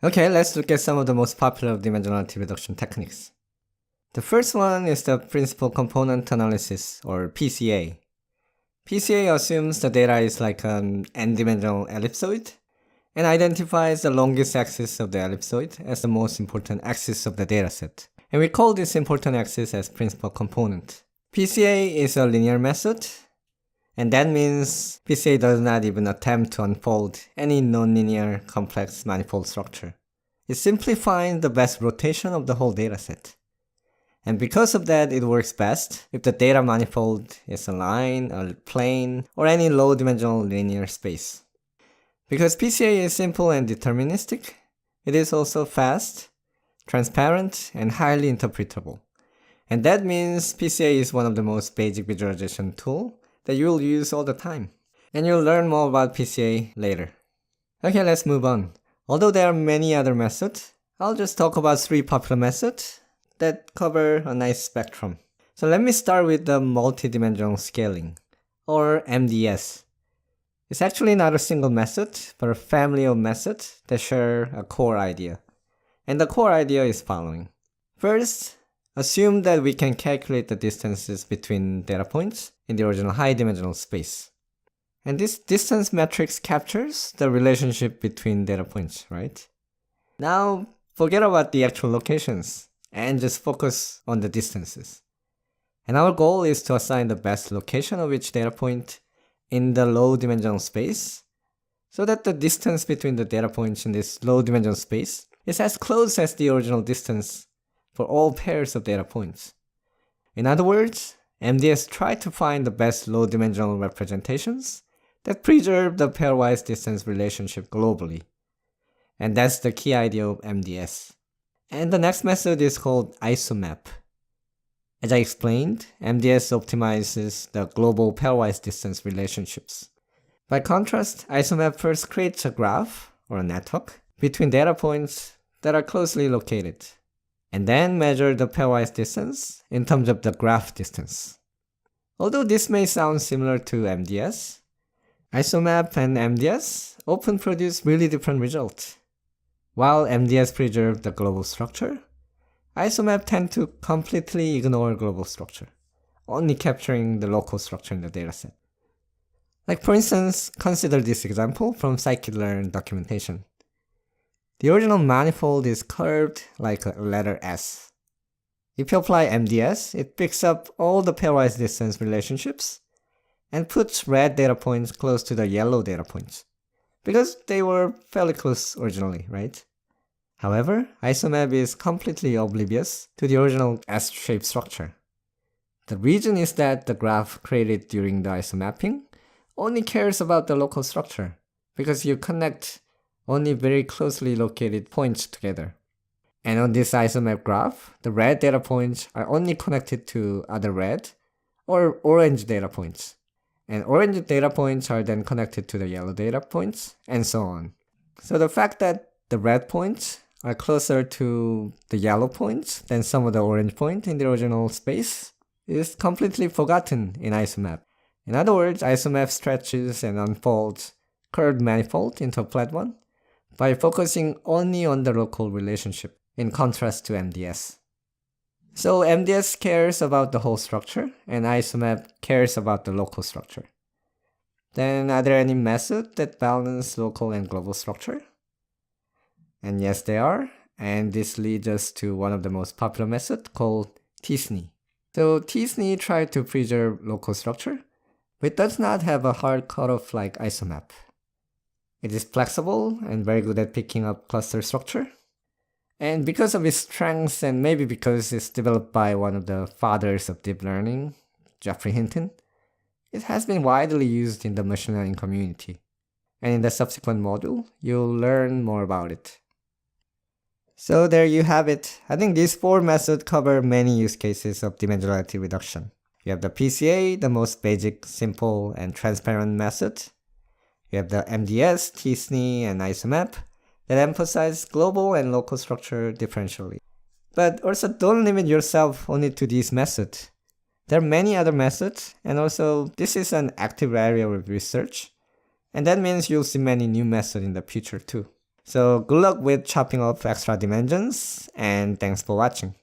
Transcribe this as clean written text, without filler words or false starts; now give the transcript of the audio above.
Okay, let's look at some of the most popular dimensionality reduction techniques. The first one is the principal component analysis, or PCA. PCA assumes the data is like an n-dimensional ellipsoid and identifies the longest axis of the ellipsoid as the most important axis of the dataset. And we call this important axis as principal component. PCA is a linear method, and that means PCA does not even attempt to unfold any nonlinear complex manifold structure. It simply finds the best rotation of the whole dataset. And because of that, it works best if the data manifold is a line, a plane, or any low-dimensional linear space. Because PCA is simple and deterministic, it is also fast, transparent, and highly interpretable. And that means PCA is one of the most basic visualization tools that you will use all the time. And you'll learn more about PCA later. Okay, let's move on. Although there are many other methods, I'll just talk about 3 popular methods that cover a nice spectrum. So let me start with the multidimensional scaling, or MDS. It's actually not a single method, but a family of methods that share a core idea. And the core idea is following. First, assume that we can calculate the distances between data points in the original high-dimensional space. And this distance matrix captures the relationship between data points, right? Now, forget about the actual locations and just focus on the distances. And our goal is to assign the best location of each data point in the low-dimensional space so that the distance between the data points in this low-dimensional space is as close as the original distance for all pairs of data points. In other words, MDS tried to find the best low-dimensional representations that preserve the pairwise distance relationship globally. And that's the key idea of MDS. And the next method is called isomap. As I explained, MDS optimizes the global pairwise distance relationships. By contrast, isomap first creates a graph, or a network, between data points that are closely located, and then measure the pairwise distance in terms of the graph distance. Although this may sound similar to MDS, isomap and MDS often produce really different results. While MDS preserves the global structure, isomap tend to completely ignore global structure, only capturing the local structure in the dataset. Like for instance, consider this example from scikit-learn documentation. The original manifold is curved like a letter S. If you apply MDS, it picks up all the pairwise distance relationships and puts red data points close to the yellow data points, because they were fairly close originally, right? However, isomap is completely oblivious to the original S-shaped structure. The reason is that the graph created during the isomapping only cares about the local structure, because you connect only very closely located points together. And on this isomap graph, the red data points are only connected to other red or orange data points. And orange data points are then connected to the yellow data points, and so on. So the fact that the red points are closer to the yellow points than some of the orange points in the original space is completely forgotten in isomap. In other words, isomap stretches and unfolds curved manifold into a flat one by focusing only on the local relationship, in contrast to MDS. So MDS cares about the whole structure, and isomap cares about the local structure. Then are there any methods that balance local and global structure? And yes, there are, and this leads us to one of the most popular methods called t-SNE. So t-SNE tried to preserve local structure, but it does not have a hard cutoff like isomap. It is flexible and very good at picking up cluster structure. And because of its strengths, and maybe because it's developed by one of the fathers of deep learning, Geoffrey Hinton, it has been widely used in the machine learning community. And in the subsequent module, you'll learn more about it. So there you have it. I think these 4 methods cover many use cases of dimensionality reduction. You have the PCA, the most basic, simple, and transparent method. You have the MDS, t-SNE, and isomap that emphasize global and local structure differentially. But also don't limit yourself only to these methods. There are many other methods, and also this is an active area of research, and that means you'll see many new methods in the future too. So good luck with chopping off extra dimensions, and thanks for watching.